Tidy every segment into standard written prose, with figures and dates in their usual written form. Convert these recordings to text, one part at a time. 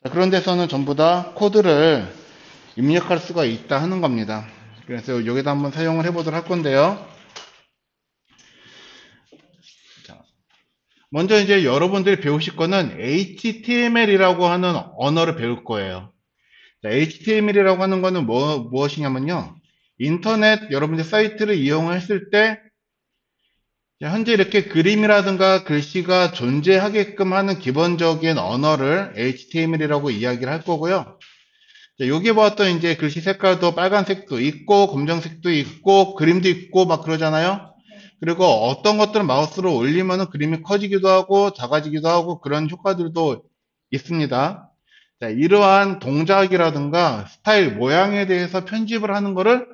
자, 그런 데서는 전부 다 코드를 입력할 수가 있다 하는 겁니다. 그래서 여기다 한번 사용을 해보도록 할 건데요. 자, 먼저 이제 여러분들이 배우실 거는 HTML이라고 하는 언어를 배울 거예요. 자, HTML이라고 하는 거는 무엇이냐면요. 인터넷 여러분들 사이트를 이용했을 때 현재 이렇게 그림이라든가 글씨가 존재하게끔 하는 기본적인 언어를 HTML이라고 이야기를 할 거고요. 자, 여기 보았던 이제 글씨 색깔도 빨간색도 있고 검정색도 있고 그림도 있고 막 그러잖아요. 그리고 어떤 것들은 마우스로 올리면은 그림이 커지기도 하고 작아지기도 하고 그런 효과들도 있습니다. 자, 이러한 동작이라든가 스타일 모양에 대해서 편집을 하는 거를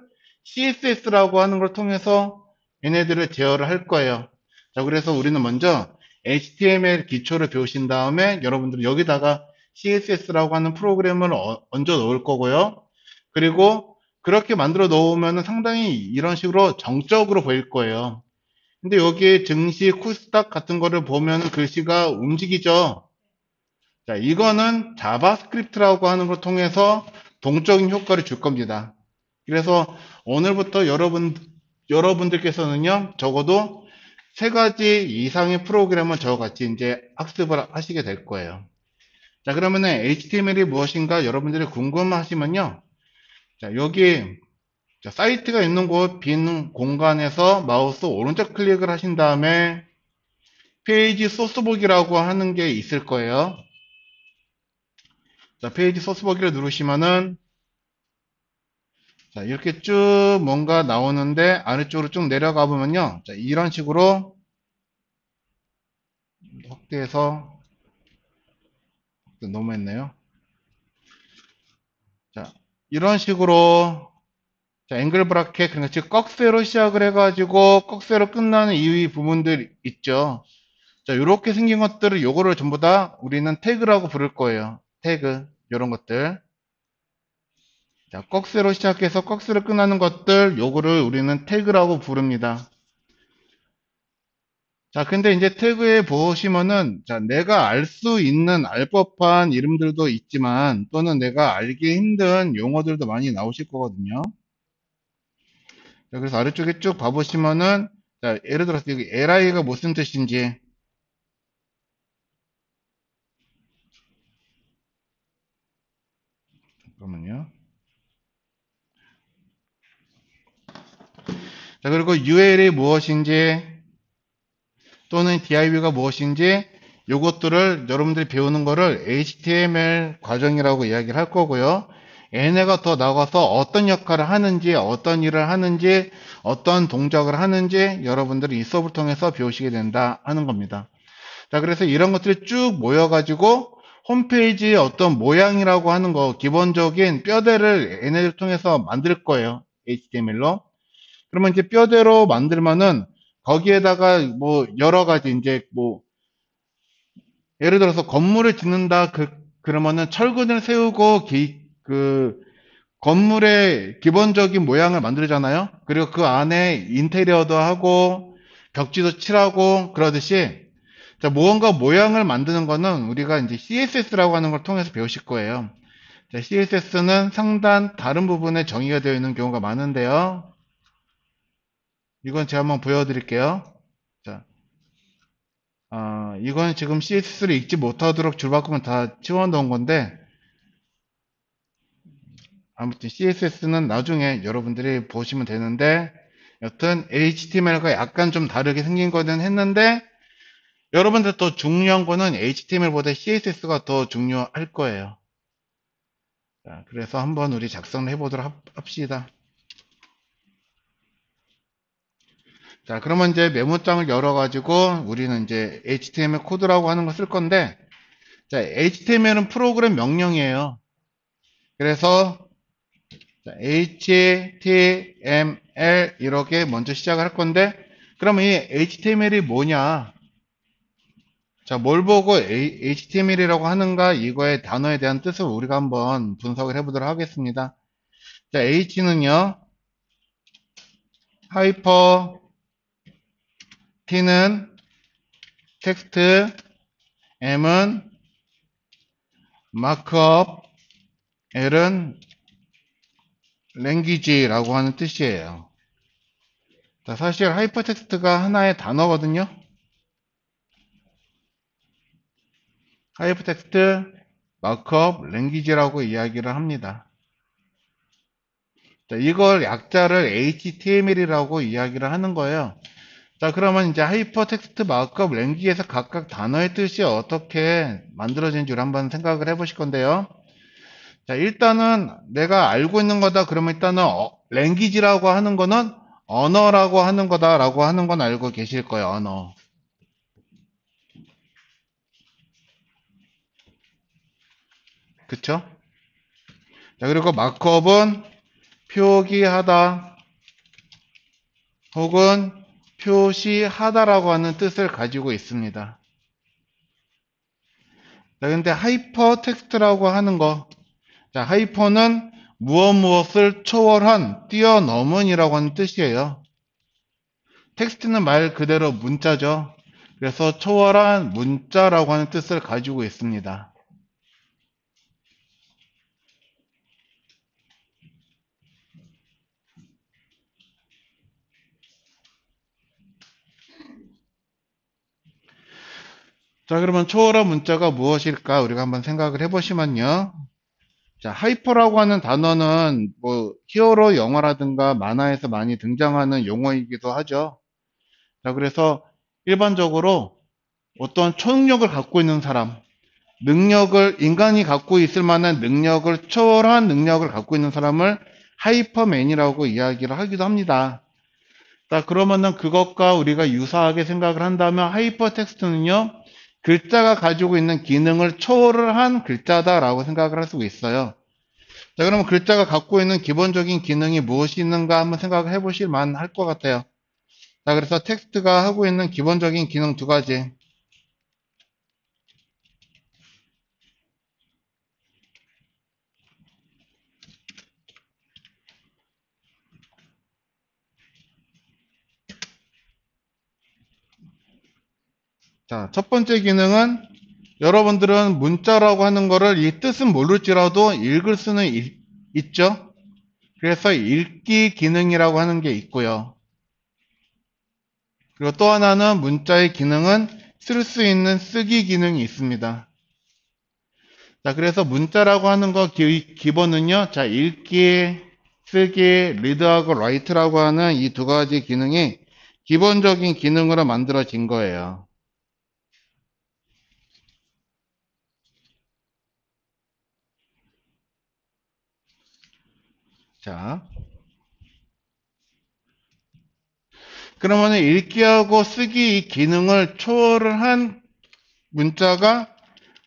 CSS라고 하는 걸 통해서 얘네들을 제어를 할 거예요. 자, 그래서 우리는 먼저 HTML 기초를 배우신 다음에 여러분들은 여기다가 CSS라고 하는 프로그램을 얹어 놓을 거고요. 그리고 그렇게 만들어 놓으면 상당히 이런 식으로 정적으로 보일 거예요. 근데 여기에 증시, 쿨스탁 같은 거를 보면 글씨가 움직이죠. 자, 이거는 자바스크립트라고 하는 걸 통해서 동적인 효과를 줄 겁니다. 그래서 오늘부터 여러분들께서는요, 적어도 세 가지 이상의 프로그램을 저와 같이 이제 학습을 하시게 될 거예요. 자, 그러면은 HTML이 무엇인가 여러분들이 궁금하시면요. 자, 여기 사이트가 있는 곳 빈 공간에서 마우스 오른쪽 클릭을 하신 다음에 페이지 소스 보기라고 하는 게 있을 거예요. 자, 페이지 소스 보기를 누르시면은 자, 이렇게 쭉 뭔가 나오는데 아래쪽으로 쭉 내려가 보면요. 자, 이런 식으로 확대해서 너무 했네요. 자, 이런 식으로 자, 앵글 브라켓, 그러니까 즉 꺽쇠로 시작을 해가지고 꺽쇠로 끝나는 이 부분들 있죠. 자, 이렇게 생긴 것들을 요거를 전부 다 우리는 태그라고 부를 거예요. 태그, 요런 것들. 자, 꺽쇠로 시작해서 꺽쇠로 끝나는 것들, 요거를 우리는 태그라고 부릅니다. 자, 근데 이제 태그에 보시면은, 자, 내가 알 수 있는 알 법한 이름들도 있지만, 또는 내가 알기 힘든 용어들도 많이 나오실 거거든요. 자, 그래서 아래쪽에 쭉 봐보시면은, 자, 예를 들어서 여기 li가 무슨 뜻인지, 잠깐만요. 자, 그리고 UL이 무엇인지, 또는 DIV가 무엇인지, 요것들을 여러분들이 배우는 거를 HTML 과정이라고 이야기를 할 거고요. 얘네가 더 나가서 어떤 역할을 하는지, 어떤 일을 하는지, 어떤 동작을 하는지 여러분들이 이 수업을 통해서 배우시게 된다 하는 겁니다. 자, 그래서 이런 것들이 쭉 모여가지고 홈페이지의 어떤 모양이라고 하는 거, 기본적인 뼈대를 얘네를 통해서 만들 거예요. HTML로. 그러면 이제 뼈대로 만들면은 거기에다가 뭐 여러 가지 이제 뭐 예를 들어서 건물을 짓는다 그러면은 철근을 세우고 그 건물의 기본적인 모양을 만들잖아요. 그리고 그 안에 인테리어도 하고 벽지도 칠하고 그러듯이 자, 무언가 모양을 만드는 거는 우리가 이제 CSS라고 하는 걸 통해서 배우실 거예요. 자, CSS는 상단 다른 부분에 정의가 되어 있는 경우가 많은데요. 이건 제가 한번 보여드릴게요. 자, 이건 지금 CSS를 읽지 못하도록 줄바꿈을 다 치워놓은 건데, 아무튼 CSS는 나중에 여러분들이 보시면 되는데, 여튼 HTML과 약간 좀 다르게 생긴 거는 했는데, 여러분들 더 중요한 거는 HTML보다 CSS가 더 중요할 거예요. 자, 그래서 한번 우리 작성을 해보도록 합시다. 자, 그러면 이제 메모장을 열어가지고 우리는 이제 HTML 코드라고 하는 거 쓸 건데, 자, HTML은 프로그램 명령이에요. 그래서 자, HTML 이렇게 먼저 시작을 할 건데, 그러면 이 HTML이 뭐냐? 자, 뭘 보고 HTML이라고 하는가? 이거의 단어에 대한 뜻을 우리가 한번 분석을 해보도록 하겠습니다. 자, H는요, 하이퍼, T는 텍스트, M은 마크업 L은 랭귀지라고 하는 뜻이에요. 자, 사실 하이퍼텍스트가 하나의 단어거든요. 하이퍼텍스트 마크업 랭귀지라고 이야기를 합니다. 자, 이걸 약자를 HTML이라고 이야기를 하는 거예요. 자, 그러면 이제 하이퍼텍스트 마크업 랭귀지에서 각각 단어의 뜻이 어떻게 만들어진지를 한번 생각을 해보실 건데요. 자, 일단은 내가 알고 있는 거다. 그러면 일단은 랭귀지라고 하는 거는 언어라고 하는 거다라고 하는 건 알고 계실 거예요. 언어. 그쵸? 자, 그리고 마크업은 표기하다 혹은 표시하다라고 하는 뜻을 가지고 있습니다. 자, 근데 하이퍼텍스트라고 하는 거. 자, 하이퍼는 무엇을 초월한, 뛰어넘은이라고 하는 뜻이에요. 텍스트는 말 그대로 문자죠. 그래서 초월한 문자라고 하는 뜻을 가지고 있습니다. 자, 그러면 초월한 문자가 무엇일까? 우리가 한번 생각을 해보시면요. 자, 하이퍼라고 하는 단어는 뭐 히어로 영화라든가 만화에서 많이 등장하는 용어이기도 하죠. 자, 그래서 일반적으로 어떤 초능력을 갖고 있는 사람, 인간이 갖고 있을 만한 능력을 초월한 능력을 갖고 있는 사람을 하이퍼맨이라고 이야기를 하기도 합니다. 자, 그러면은 그것과 우리가 유사하게 생각을 한다면 하이퍼텍스트는요, 글자가 가지고 있는 기능을 초월을 한 글자다라고 생각을 할 수 있어요. 자, 그러면 글자가 갖고 있는 기본적인 기능이 무엇이 있는가 한번 생각을 해보실 만할 것 같아요. 자, 그래서 텍스트가 하고 있는 기본적인 기능 두 가지. 자, 첫 번째 기능은 여러분들은 문자라고 하는 거를 이 뜻은 모를지라도 읽을 수는 있죠. 그래서 읽기 기능이라고 하는 게 있고요. 그리고 또 하나는 문자의 기능은 쓸 수 있는 쓰기 기능이 있습니다. 자, 그래서 문자라고 하는 거 기본은요. 자, 읽기, 쓰기, 리드하고 라이트라고 하는 이 두 가지 기능이 기본적인 기능으로 만들어진 거예요. 자, 그러면 읽기하고 쓰기 이 기능을 초월을 한 문자가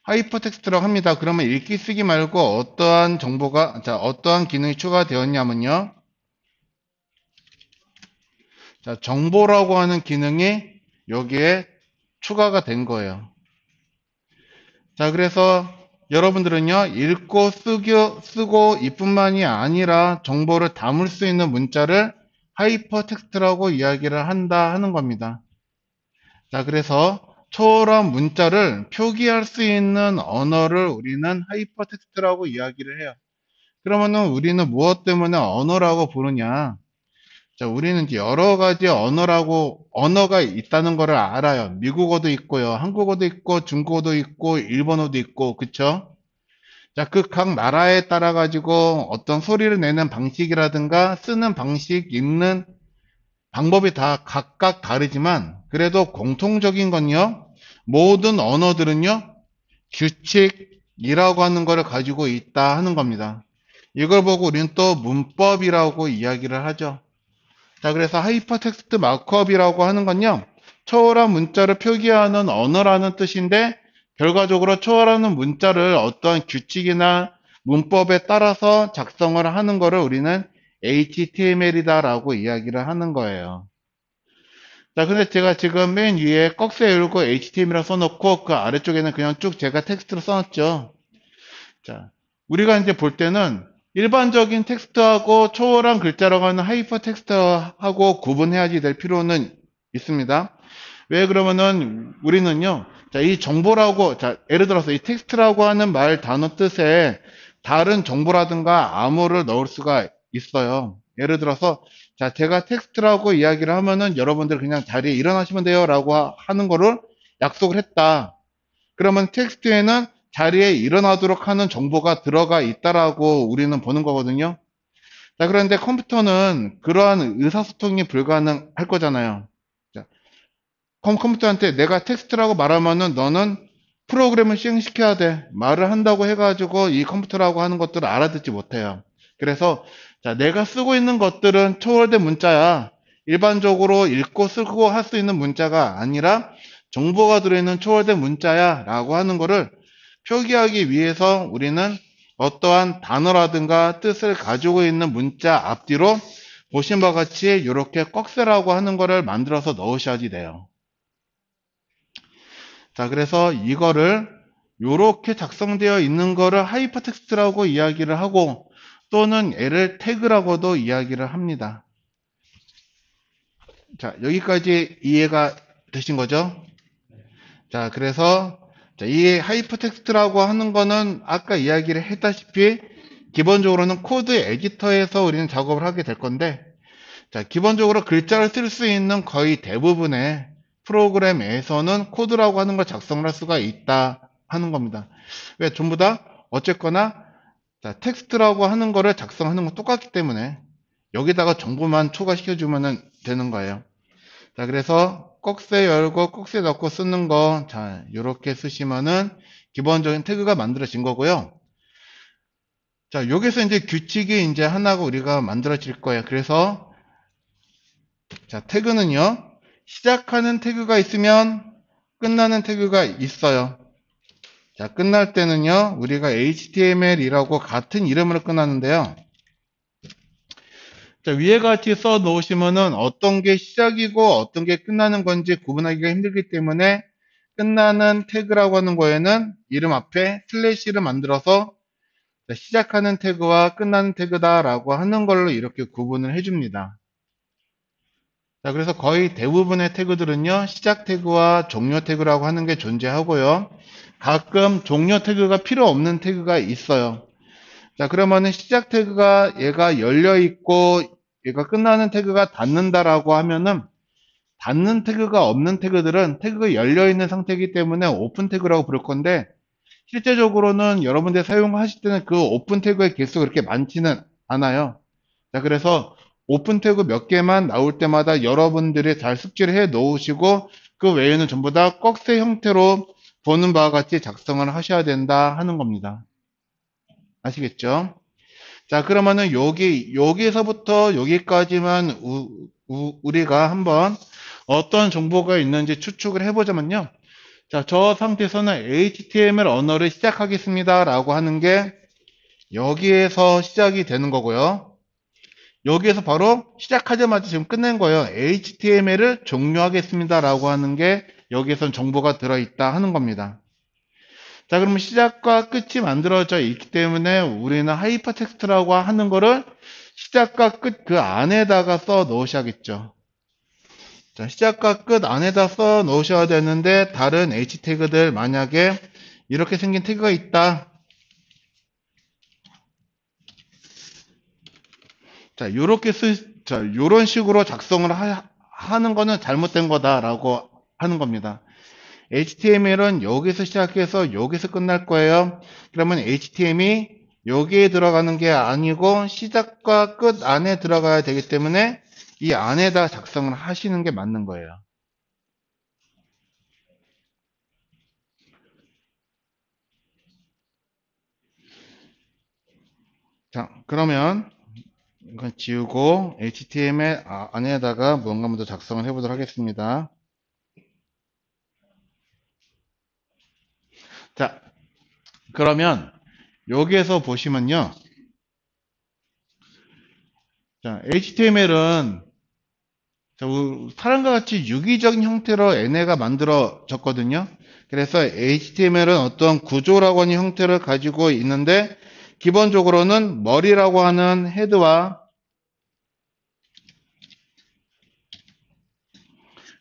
하이퍼텍스트라고 합니다. 그러면 읽기 쓰기 말고 어떠한 정보가, 자, 어떠한 기능이 추가되었냐면요. 자, 정보라고 하는 기능이 여기에 추가가 된 거예요. 자, 그래서 여러분들은요, 읽고 쓰고 이뿐만이 아니라 정보를 담을 수 있는 문자를 하이퍼텍스트라고 이야기를 한다 하는 겁니다. 자, 그래서 초월한 문자를 표기할 수 있는 언어를 우리는 하이퍼텍스트라고 이야기를 해요. 그러면은 우리는 무엇 때문에 언어라고 부르냐? 자, 우리는 이제 여러 가지 언어가 있다는 것을 알아요. 미국어도 있고요. 한국어도 있고, 중국어도 있고, 일본어도 있고, 그쵸? 자, 그 각 나라에 따라 가지고 어떤 소리를 내는 방식이라든가 쓰는 방식, 읽는 방법이 다 각각 다르지만 그래도 공통적인 건요. 모든 언어들은요. 규칙이라고 하는 것을 가지고 있다 하는 겁니다. 이걸 보고 우리는 또 문법이라고 이야기를 하죠. 자, 그래서 하이퍼텍스트 마크업이라고 하는 건요. 초월한 문자를 표기하는 언어라는 뜻인데 결과적으로 초월하는 문자를 어떠한 규칙이나 문법에 따라서 작성을 하는 것을 우리는 HTML이다라고 이야기를 하는 거예요. 자, 근데 제가 지금 맨 위에 꺽쇠 열고 HTML이라고 써놓고 그 아래쪽에는 그냥 쭉 제가 텍스트로 써놨죠. 자, 우리가 이제 볼 때는 일반적인 텍스트하고 초월한 글자라고 하는 하이퍼 텍스트하고 구분해야지 될 필요는 있습니다. 왜 그러면은 우리는요, 자, 이 정보라고, 자, 예를 들어서 이 텍스트라고 하는 말 단어 뜻에 다른 정보라든가 암호를 넣을 수가 있어요. 예를 들어서, 자, 제가 텍스트라고 이야기를 하면은 여러분들 그냥 자리에 일어나시면 돼요 라고 하는 거를 약속을 했다. 그러면 텍스트에는 자리에 일어나도록 하는 정보가 들어가 있다라고 우리는 보는 거거든요. 자, 그런데 컴퓨터는 그러한 의사소통이 불가능할 거잖아요. 자, 컴퓨터한테 내가 텍스트라고 말하면은 너는 프로그램을 시행시켜야 돼. 말을 한다고 해가지고 이 컴퓨터라고 하는 것들을 알아듣지 못해요. 그래서 자, 내가 쓰고 있는 것들은 초월된 문자야. 일반적으로 읽고 쓰고 할 수 있는 문자가 아니라 정보가 들어있는 초월된 문자야 라고 하는 거를 표기하기 위해서 우리는 어떠한 단어라든가 뜻을 가지고 있는 문자 앞뒤로 보신 바와 같이 이렇게 꺽쇠라고 하는 거를 만들어서 넣으셔야지 돼요. 자, 그래서 이거를 이렇게 작성되어 있는 거를 하이퍼텍스트라고 이야기를 하고 또는 얘를 태그라고도 이야기를 합니다. 자, 여기까지 이해가 되신 거죠? 자, 그래서 이 하이퍼텍스트라고 하는 거는 아까 이야기를 했다시피 기본적으로는 코드 에디터에서 우리는 작업을 하게 될 건데, 자, 기본적으로 글자를 쓸 수 있는 거의 대부분의 프로그램에서는 코드라고 하는 걸 작성을 할 수가 있다 하는 겁니다. 왜? 전부 다 어쨌거나 자, 텍스트라고 하는 거를 작성하는 건 똑같기 때문에 여기다가 정보만 초과시켜주면 되는 거예요. 자, 그래서 꺽쇠 열고 꺽쇠 넣고 쓰는 거, 자, 요렇게 쓰시면은 기본적인 태그가 만들어진 거고요. 자, 여기서 이제 규칙이 이제 하나가 우리가 만들어질 거예요. 그래서, 자, 태그는요, 시작하는 태그가 있으면 끝나는 태그가 있어요. 자, 끝날 때는요, 우리가 HTML이라고 같은 이름으로 끝나는데요. 자, 위에 같이 써 놓으시면은 어떤 게 시작이고 어떤 게 끝나는 건지 구분하기가 힘들기 때문에 끝나는 태그라고 하는 거에는 이름 앞에 슬래시를 만들어서 시작하는 태그와 끝나는 태그다라고 하는 걸로 이렇게 구분을 해줍니다. 자, 그래서 거의 대부분의 태그들은요, 시작 태그와 종료 태그라고 하는 게 존재하고요. 가끔 종료 태그가 필요 없는 태그가 있어요. 자, 그러면은 시작 태그가 얘가 열려 있고 얘가 끝나는 태그가 닫는다라고 하면은 닫는 태그가 없는 태그들은 태그가 열려 있는 상태이기 때문에 오픈 태그라고 부를 건데 실제적으로는 여러분들 사용하실 때는 그 오픈 태그의 개수가 그렇게 많지는 않아요. 자, 그래서 오픈 태그 몇 개만 나올 때마다 여러분들이 잘 숙지를 해 놓으시고 그 외에는 전부 다 꺽쇠 형태로 보는 바와 같이 작성을 하셔야 된다 하는 겁니다. 아시겠죠? 자, 그러면은 여기서부터 여기까지만 우리가 한번 어떤 정보가 있는지 추측을 해보자면요. 자, 저 상태에서는 HTML 언어를 시작하겠습니다 라고 하는 게 여기에서 시작이 되는 거고요. 여기에서 바로 시작하자마자 지금 끝낸 거예요. HTML을 종료하겠습니다 라고 하는 게 여기에선 정보가 들어있다 하는 겁니다. 자, 그러면 시작과 끝이 만들어져 있기 때문에 우리는 하이퍼텍스트라고 하는 거를 시작과 끝 그 안에다가 써 놓으셔야겠죠. 자, 시작과 끝 안에다 써 놓으셔야 되는데 다른 H 태그들 만약에 이렇게 생긴 태그가 있다. 자, 요런 식으로 작성을 하는 거는 잘못된 거다라고 하는 겁니다. HTML은 여기서 시작해서 여기서 끝날 거예요. 그러면 HTML이 여기에 들어가는 게 아니고 시작과 끝 안에 들어가야 되기 때문에 이 안에다 작성을 하시는 게 맞는 거예요. 자, 그러면 이건 지우고 HTML 안에다가 무언가 먼저 작성을 해보도록 하겠습니다. 자, 그러면 여기에서 보시면요. 자, HTML은 사람과 같이 유기적인 형태로 얘네가 만들어졌거든요. 그래서 HTML은 어떤 구조라고 하는 형태를 가지고 있는데 기본적으로는 머리라고 하는 헤드와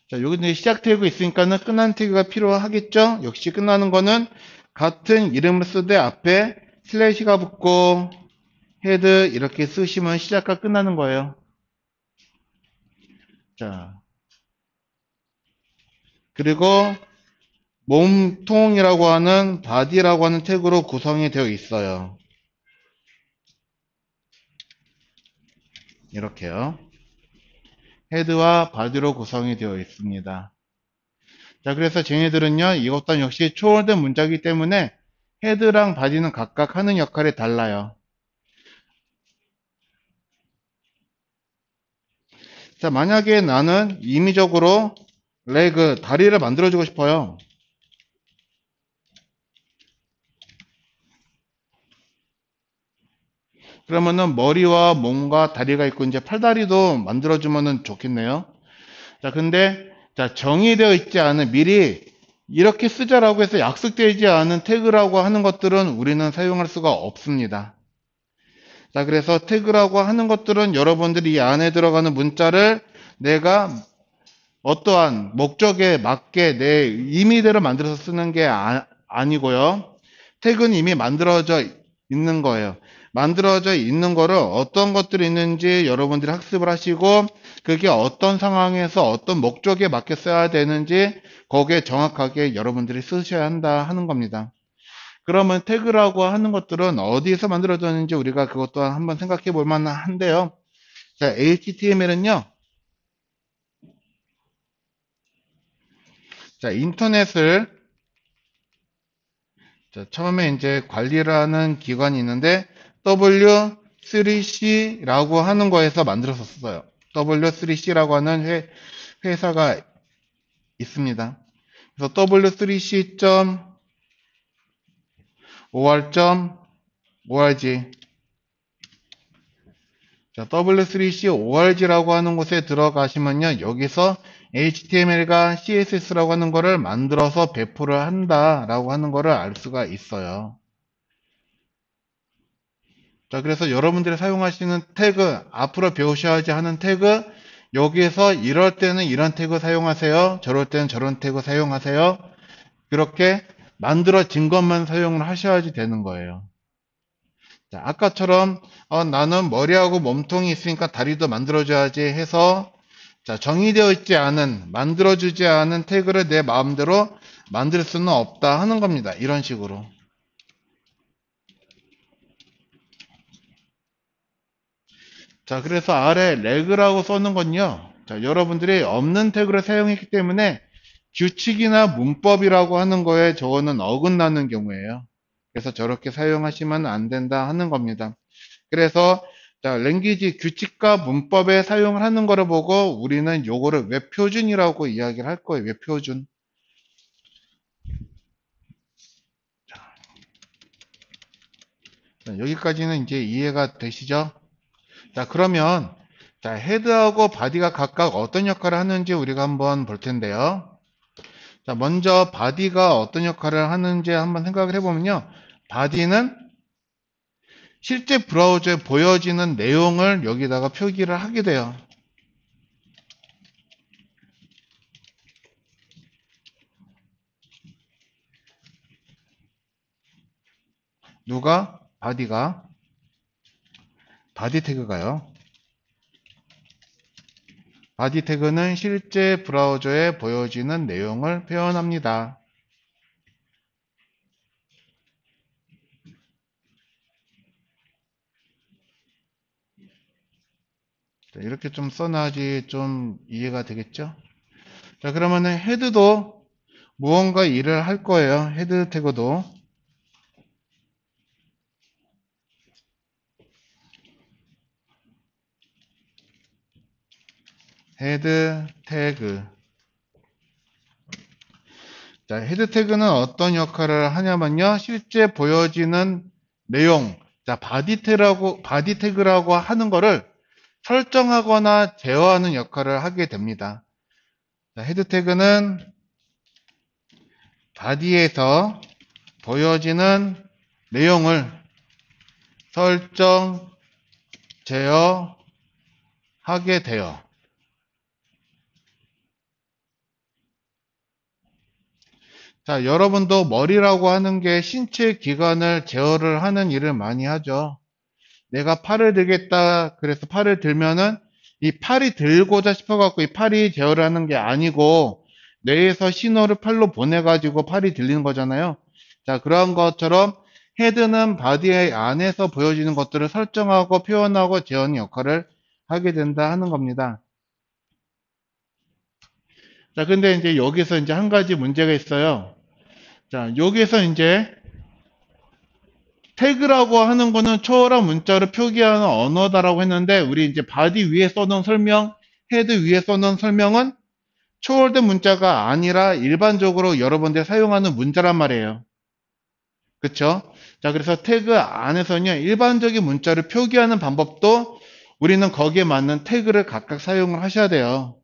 자, 여기 이제 시작 태그 있으니까는 끝나는 태그가 필요하겠죠? 역시 끝나는 거는 같은 이름을 쓰되 앞에 슬래시가 붙고 헤드 이렇게 쓰시면 시작과 끝나는 거예요. 자, 그리고 몸통이라고 하는 바디라고 하는 태그로 구성이 되어 있어요. 이렇게요. 헤드와 바디로 구성이 되어 있습니다. 자, 그래서 쟤네들은요, 이것 또한 역시 초월된 문자이기 때문에 헤드랑 바디는 각각 하는 역할이 달라요. 자, 만약에 나는 임의적으로 레그, 다리를 만들어주고 싶어요. 그러면은 머리와 몸과 다리가 있고 이제 팔다리도 만들어주면은 좋겠네요. 자, 근데 자, 정의되어 있지 않은 미리 이렇게 쓰자라고 해서 약속되지 않은 태그라고 하는 것들은 우리는 사용할 수가 없습니다. 자, 그래서 태그라고 하는 것들은 여러분들이 이 안에 들어가는 문자를 내가 어떠한 목적에 맞게 내 임의대로 만들어서 쓰는 게 아니고요. 태그는 이미 만들어져 있는 거예요. 만들어져 있는 거를 어떤 것들이 있는지 여러분들이 학습을 하시고 그게 어떤 상황에서 어떤 목적에 맞게 써야 되는지 거기에 정확하게 여러분들이 쓰셔야 한다 하는 겁니다. 그러면 태그라고 하는 것들은 어디에서 만들어졌는지 우리가 그것 또한 한번 생각해 볼 만한데요. 자, HTML은요. 자, 인터넷을 자, 처음에 이제 관리를 하는 기관이 있는데 W3C라고 하는 거에서 만들어졌어요. W3C라고 하는 회사가 있습니다. 그래서 w3c.or.org 자, W3C.org라고 하는 곳에 들어가시면요. 여기서 HTML과 CSS라고 하는 거를 만들어서 배포를 한다라고 하는 거를 알 수가 있어요. 자, 그래서 여러분들이 사용하시는 태그, 앞으로 배우셔야지 하는 태그, 여기에서 이럴 때는 이런 태그 사용하세요. 저럴 때는 저런 태그 사용하세요. 그렇게 만들어진 것만 사용을 하셔야지 되는 거예요. 자, 아까처럼 나는 머리하고 몸통이 있으니까 다리도 만들어줘야지 해서 자, 정의되어 있지 않은, 만들어주지 않은 태그를 내 마음대로 만들 수는 없다 하는 겁니다. 이런 식으로. 자, 그래서 아래 레그라고 써는 건요. 자, 여러분들이 없는 태그를 사용했기 때문에 규칙이나 문법이라고 하는 거에 저거는 어긋나는 경우예요. 그래서 저렇게 사용하시면 안 된다 하는 겁니다. 그래서 자, 랭귀지 규칙과 문법에 사용을 하는 거를 보고 우리는 요거를 웹표준이라고 이야기를 할 거예요. 웹표준. 자, 여기까지는 이제 이해가 되시죠? 자, 그러면 자, 헤드하고 바디가 각각 어떤 역할을 하는지 우리가 한번 볼 텐데요. 자, 먼저 바디가 어떤 역할을 하는지 한번 생각을 해보면요. 바디는 실제 브라우저에 보여지는 내용을 여기다가 표기를 하게 돼요. 누가? 바디가. 바디 태그가요. 바디 태그는 실제 브라우저에 보여지는 내용을 표현합니다. 자, 이렇게 좀 써놔야지 좀 이해가 되겠죠? 자, 그러면은 헤드도 무언가 일을 할 거예요. 헤드 태그도. 헤드 태그. 자, 헤드 태그는 어떤 역할을 하냐면요. 실제 보여지는 내용. 자, 바디 태그라고 하는 거를 설정하거나 제어하는 역할을 하게 됩니다. 자, 헤드 태그는 바디에서 보여지는 내용을 설정, 제어하게 돼요. 자, 여러분도 머리라고 하는 게 신체 기관을 제어를 하는 일을 많이 하죠. 내가 팔을 들겠다. 그래서 팔을 들면은 이 팔이 들고자 싶어갖고 이 팔이 제어를 하는 게 아니고 뇌에서 신호를 팔로 보내가지고 팔이 들리는 거잖아요. 자, 그런 것처럼 헤드는 바디 안에서 보여지는 것들을 설정하고 표현하고 제어하는 역할을 하게 된다 하는 겁니다. 자, 근데 이제 여기서 이제 한 가지 문제가 있어요. 자, 여기서 이제 태그라고 하는 거는 초월한 문자를 표기하는 언어다라고 했는데 우리 이제 바디 위에 써놓은 설명, 헤드 위에 써놓은 설명은 초월된 문자가 아니라 일반적으로 여러분들 사용하는 문자란 말이에요. 그쵸? 자, 그래서 태그 안에서는요, 일반적인 문자를 표기하는 방법도 우리는 거기에 맞는 태그를 각각 사용을 하셔야 돼요.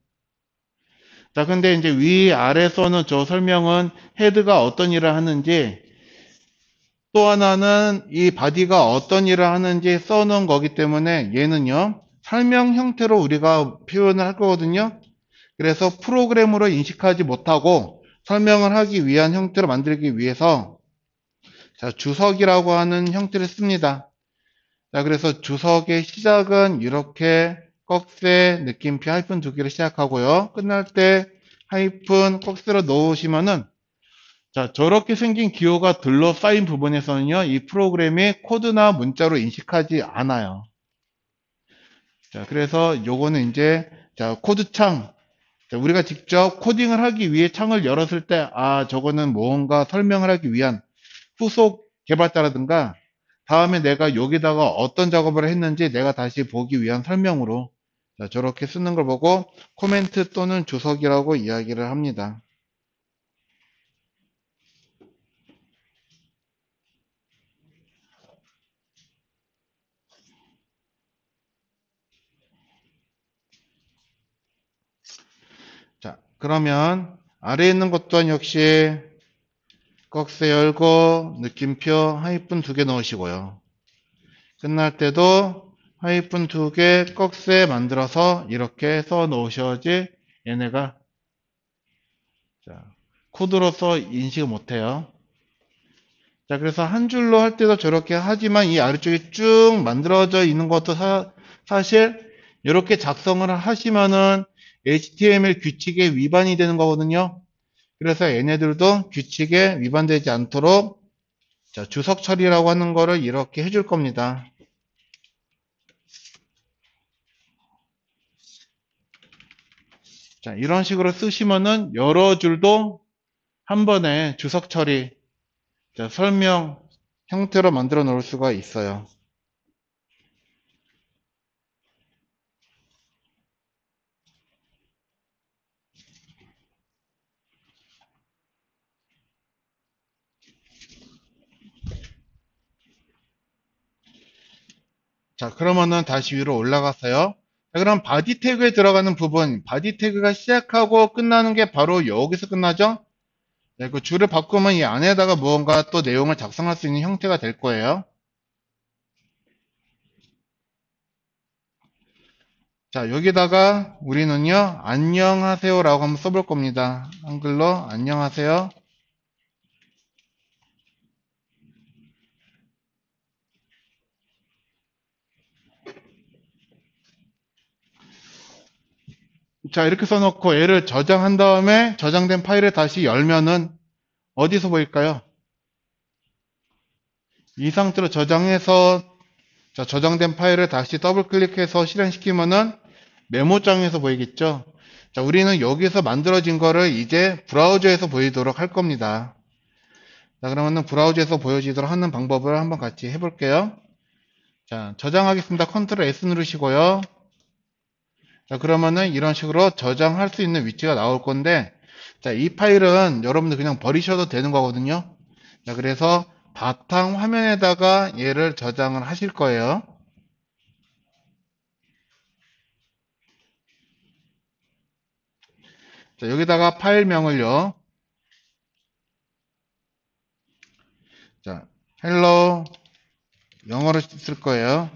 자, 근데 이제 위아래 써놓은 저 설명은 헤드가 어떤 일을 하는지 또 하나는 이 바디가 어떤 일을 하는지 써놓은 거기 때문에 얘는요, 설명 형태로 우리가 표현을 할 거거든요. 그래서 프로그램으로 인식하지 못하고 설명을 하기 위한 형태로 만들기 위해서 자, 주석이라고 하는 형태를 씁니다. 자, 그래서 주석의 시작은 이렇게 꺽쇠 느낌표 하이픈 두 개를 시작하고요. 끝날 때 하이픈 꺽쇠로 넣으시면은 자, 저렇게 생긴 기호가 둘러싸인 부분에서는요, 이 프로그램이 코드나 문자로 인식하지 않아요. 자, 그래서 요거는 이제, 자, 코드창. 자, 우리가 직접 코딩을 하기 위해 창을 열었을 때, 아, 저거는 무언가 설명을 하기 위한 후속 개발자라든가, 다음에 내가 여기다가 어떤 작업을 했는지 내가 다시 보기 위한 설명으로, 자, 저렇게 쓰는 걸 보고 코멘트 또는 주석이라고 이야기를 합니다. 자, 그러면 아래에 있는 것 또한 역시 꺽쇠 열고 느낌표 하이픈 두 개 넣으시고요. 끝날 때도 하이픈 두 개 꺽쇠 만들어서 이렇게 써 놓으셔야지 얘네가 자, 코드로서 인식을 못해요. 자, 그래서 한 줄로 할 때도 저렇게 하지만 이 아래쪽에 쭉 만들어져 있는 것도 사실 이렇게 작성을 하시면은 HTML 규칙에 위반이 되는 거거든요. 그래서 얘네들도 규칙에 위반되지 않도록 자, 주석 처리라고 하는 거를 이렇게 해줄 겁니다. 자, 이런 식으로 쓰시면은 여러 줄도 한 번에 주석 처리, 자, 설명 형태로 만들어 놓을 수가 있어요. 자, 그러면은 다시 위로 올라가서요. 자, 그럼 바디 태그에 들어가는 부분, 바디 태그가 시작하고 끝나는 게 바로 여기서 끝나죠? 네, 그 줄을 바꾸면 이 안에다가 무언가 또 내용을 작성할 수 있는 형태가 될 거예요. 자, 여기다가 우리는요, 안녕하세요라고 한번 써볼 겁니다. 한글로 안녕하세요. 자, 이렇게 써놓고 얘를 저장한 다음에 저장된 파일을 다시 열면은 어디서 보일까요? 이 상태로 저장해서 자, 저장된 파일을 다시 더블 클릭해서 실행시키면은 메모장에서 보이겠죠? 자, 우리는 여기서 만들어진 거를 이제 브라우저에서 보이도록 할 겁니다. 자, 그러면은 브라우저에서 보여지도록 하는 방법을 한번 같이 해볼게요. 자, 저장하겠습니다. 컨트롤 S 누르시고요. 자, 그러면은 이런 식으로 저장할 수 있는 위치가 나올 건데, 자, 이 파일은 여러분들 그냥 버리셔도 되는 거거든요. 자, 그래서 바탕 화면에다가 얘를 저장을 하실 거예요. 자, 여기다가 파일명을요. 자, 헬로 영어로 쓸 거예요.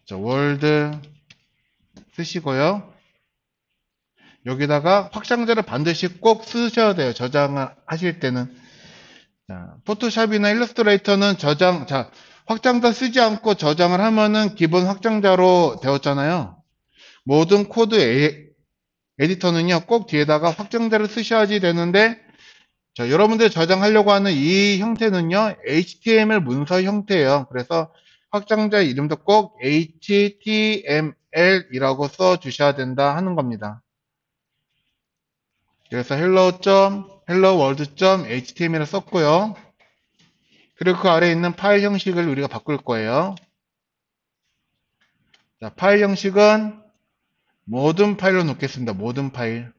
자, 월드 쓰시고요. 여기다가 확장자를 반드시 꼭 쓰셔야 돼요. 저장을 하실 때는. 자, 포토샵이나 일러스트레이터는 확장자 쓰지 않고 저장을 하면은 기본 확장자로 되었잖아요. 모든 코드 에디터는요, 꼭 뒤에다가 확장자를 쓰셔야지 되는데, 자, 여러분들 저장하려고 하는 이 형태는요, HTML 문서 형태예요. 그래서 확장자 이름도 꼭 HTML이라고 써 주셔야 된다 하는 겁니다. 그래서 hello.world.html을 썼고요. 그리고 그 아래에 있는 파일 형식을 우리가 바꿀 거예요. 자, 파일 형식은 모든 파일로 놓겠습니다. 모든 파일.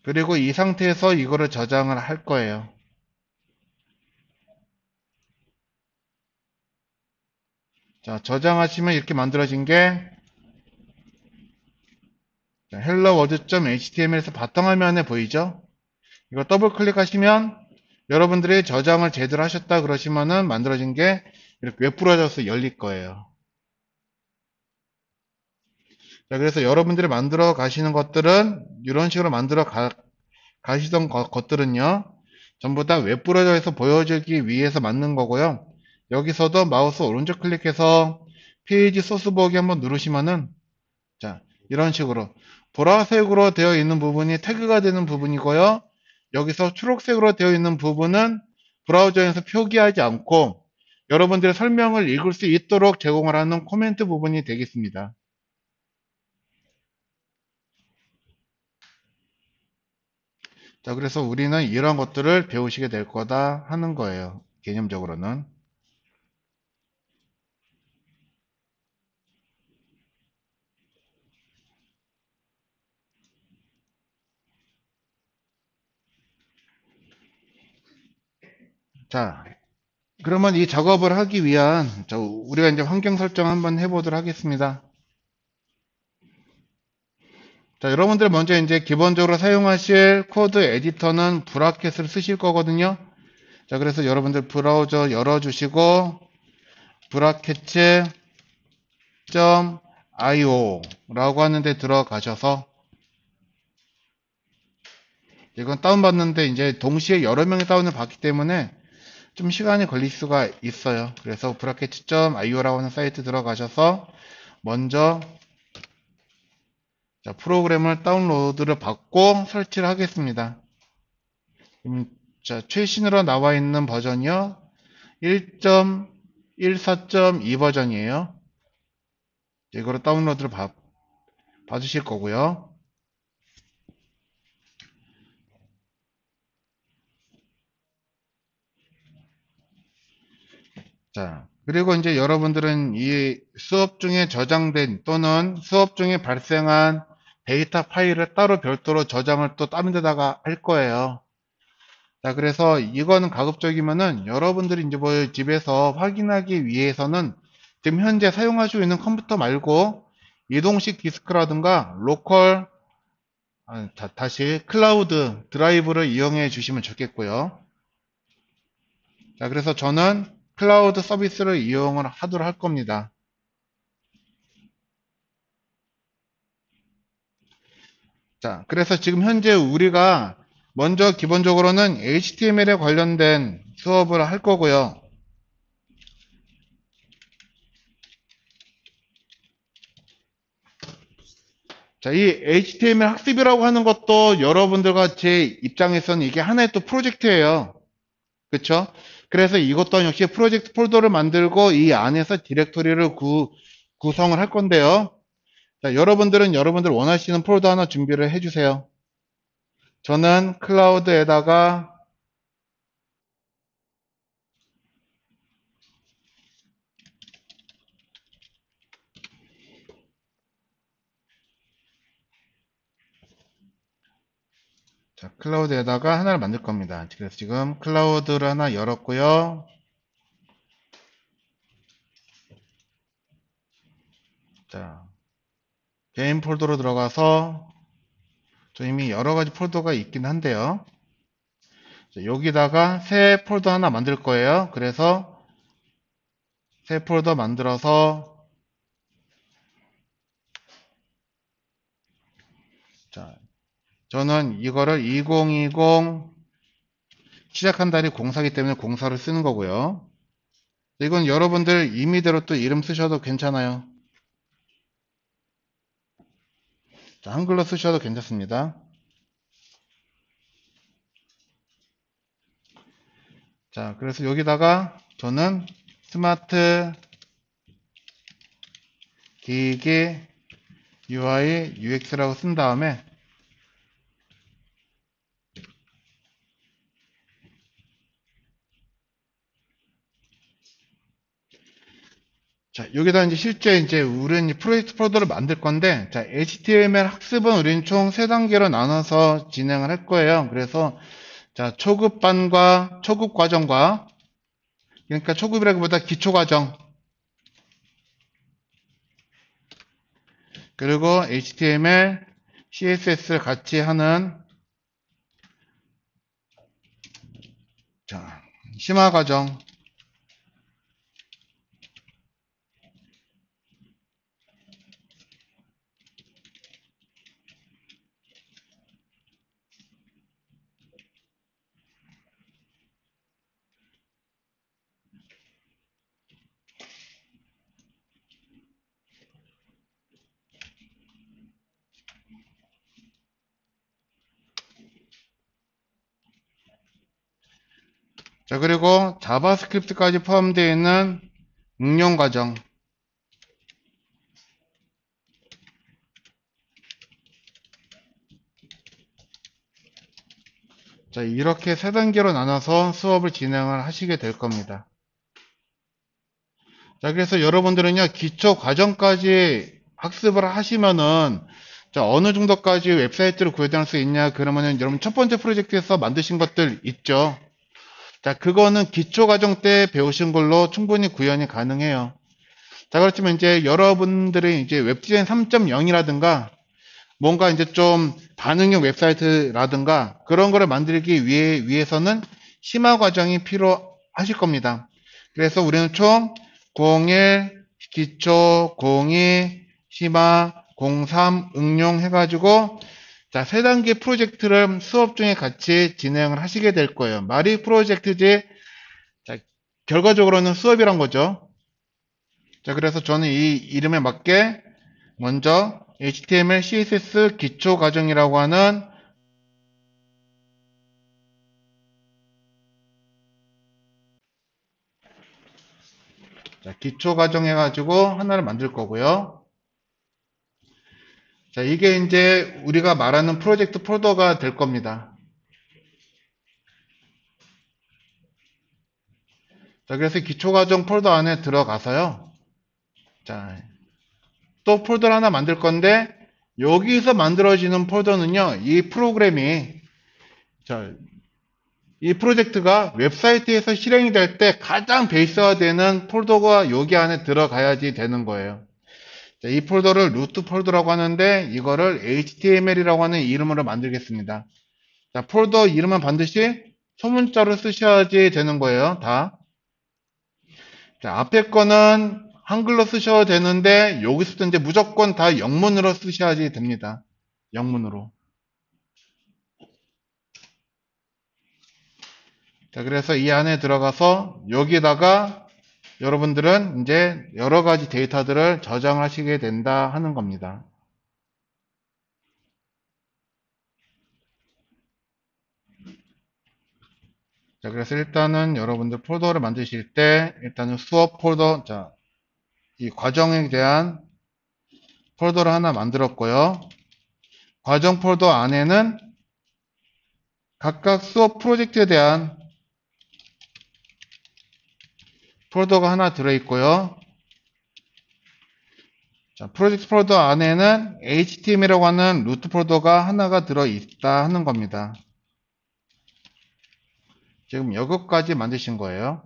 그리고 이 상태에서 이거를 저장을 할 거예요. 자, 저장하시면 이렇게 만들어진 게 helloworld.html에서 바탕화면에 보이죠? 이거 더블 클릭하시면 여러분들이 저장을 제대로 하셨다 그러시면은 만들어진 게 이렇게 웹브라우저에서 열릴 거예요. 자, 그래서 여러분들이 만들어 가시는 것들은 이런 식으로 만들어 가시던 것들은요, 전부 다 웹브라우저에서 보여주기 위해서 만든 거고요. 여기서도 마우스 오른쪽 클릭해서 페이지 소스 보기 한번 누르시면은, 자, 이런 식으로 보라색으로 되어 있는 부분이 태그가 되는 부분이고요. 여기서 초록색으로 되어 있는 부분은 브라우저에서 표기하지 않고 여러분들의 설명을 읽을 수 있도록 제공을 하는 코멘트 부분이 되겠습니다. 자, 그래서 우리는 이런 것들을 배우시게 될 거다 하는 거예요. 개념적으로는. 자, 그러면 이 작업을 하기 위한, 우리가 이제 환경 설정 한번 해보도록 하겠습니다. 자, 여러분들 먼저 이제 기본적으로 사용하실 코드 에디터는 브라켓을 쓰실 거거든요. 자, 그래서 여러분들 브라우저 열어주시고, bracket.io 라고 하는데 들어가셔서, 이건 다운받는데 이제 동시에 여러 명이 다운을 받기 때문에 좀 시간이 걸릴 수가 있어요. 그래서 bracket.io라고 하는 사이트 들어가셔서 먼저 프로그램을 다운로드를 받고 설치를 하겠습니다. 자, 최신으로 나와 있는 버전이요. 1.14.2 버전이에요. 이거를 다운로드를 받으실 거고요. 자, 그리고 이제 여러분들은 이 수업 중에 저장된 또는 수업 중에 발생한 데이터 파일을 따로 별도로 저장을 또 다른 데다가 할 거예요. 자, 그래서 이거는 가급적이면은 여러분들이 이제 뭐 집에서 확인하기 위해서는 지금 현재 사용하시고 있는 컴퓨터 말고 이동식 디스크라든가 로컬, 다시 클라우드 드라이브를 이용해 주시면 좋겠고요. 자, 그래서 저는 클라우드 서비스를 이용을 하도록 할 겁니다. 자, 그래서 지금 현재 우리가 먼저 기본적으로는 HTML에 관련된 수업을 할 거고요. 자, 이 HTML 학습이라고 하는 것도 여러분들과 제 입장에서는 이게 하나의 또 프로젝트예요. 그쵸? 그래서 이것도 역시 프로젝트 폴더를 만들고 이 안에서 디렉토리를 구성을 할 건데요. 자, 여러분들은 여러분들 원하시는 폴더 하나 준비를 해주세요. 저는 클라우드에다가 클라우드에다가 하나를 만들 겁니다. 그래서 지금 클라우드를 하나 열었고요. 자, 개인 폴더로 들어가서 저 이미 여러 가지 폴더가 있긴 한데요. 자, 여기다가 새 폴더 하나 만들 거예요. 그래서 새 폴더 만들어서 자, 저는 이거를 2020 시작한 달이 공사기 때문에 공사를 쓰는 거고요. 이건 여러분들 임의대로 또 이름 쓰셔도 괜찮아요. 자, 한글로 쓰셔도 괜찮습니다. 자, 그래서 여기다가 저는 스마트 기기 UI UX라고 쓴 다음에 자, 여기다 이제 실제 이제 우리는 프로젝트 폴더를 만들 건데, 자, HTML 학습은 우리는 총 3단계로 나눠서 진행을 할 거예요. 그래서, 자, 초급반과, 초급 과정과, 그러니까 초급이라기보다 기초 과정, 그리고 HTML, CSS를 같이 하는, 자, 심화 과정, 자, 그리고 자바스크립트까지 포함되어 있는 응용 과정, 자, 이렇게 3단계로 나눠서 수업을 진행을 하시게 될 겁니다. 자, 그래서 여러분들은요, 기초 과정까지 학습을 하시면은, 자, 어느 정도까지 웹사이트를 구현할 수 있냐, 그러면은 여러분 첫 번째 프로젝트에서 만드신 것들 있죠. 자, 그거는 기초 과정 때 배우신 걸로 충분히 구현이 가능해요. 자, 그렇지만 이제 여러분들이 이제 웹디자인 3.0이라든가, 뭔가 이제 좀 반응형 웹사이트라든가, 그런 거를 만들기 위해서는 심화 과정이 필요하실 겁니다. 그래서 우리는 총 01 기초, 02 심화, 03 응용 해가지고 자, 3단계 프로젝트를 수업 중에 같이 진행을 하시게 될 거예요. 말이 프로젝트지, 자, 결과적으로는 수업이란 거죠. 자, 그래서 저는 이 이름에 맞게 먼저 HTML, CSS 기초 과정이라고 하는 자, 기초 과정 해가지고 하나를 만들 거고요. 자, 이게 이제 우리가 말하는 프로젝트 폴더가 될 겁니다. 자, 그래서 기초 과정 폴더 안에 들어가서요. 자, 또 폴더를 하나 만들 건데 여기서 만들어지는 폴더는요. 이 프로그램이 자, 이 프로젝트가 웹사이트에서 실행이 될 때 가장 베이스화되는 폴더가 여기 안에 들어가야지 되는 거예요. 자, 이 폴더를 루트 폴더라고 하는데 이거를 HTML이라고 하는 이름으로 만들겠습니다. 자, 폴더 이름은 반드시 소문자로 쓰셔야지 되는 거예요. 다. 자, 앞에 거는 한글로 쓰셔도 되는데 여기서부터 이제 무조건 다 영문으로 쓰셔야지 됩니다. 영문으로. 자, 그래서 이 안에 들어가서 여기다가 여러분들은 이제 여러 가지 데이터들을 저장하시게 된다 하는 겁니다. 자, 그래서 일단은 여러분들 폴더를 만드실 때 일단은 수업 폴더, 자, 이 과정에 대한 폴더를 하나 만들었고요. 과정 폴더 안에는 각각 수업 프로젝트에 대한 폴더가 하나 들어있고요. 자, 프로젝트 폴더 안에는 HTML이라고 하는 루트 폴더가 하나가 들어있다 하는 겁니다. 지금 여기까지 만드신 거예요.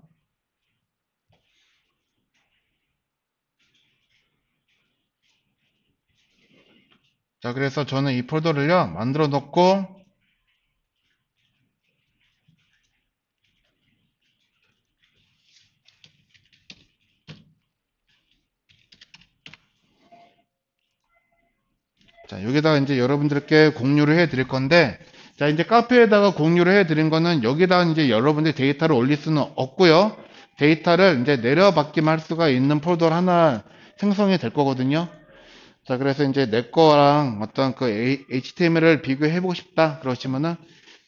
자, 그래서 저는 이 폴더를요, 만들어 놓고, 자, 여기다가 이제 여러분들께 공유를 해 드릴 건데, 자, 이제 카페에다가 공유를 해 드린 거는 여기다가 이제 여러분들 데이터를 올릴 수는 없고요. 데이터를 이제 내려받기만 할 수가 있는 폴더를 하나 생성이 될 거거든요. 자, 그래서 이제 내 거랑 어떤 그 HTML을 비교해 보고 싶다. 그러시면은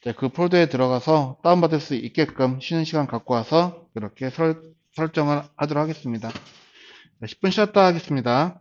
이제 그 폴더에 들어가서 다운받을 수 있게끔 쉬는 시간 갖고 와서 이렇게 설정을 하도록 하겠습니다. 10분 쉬었다 하겠습니다.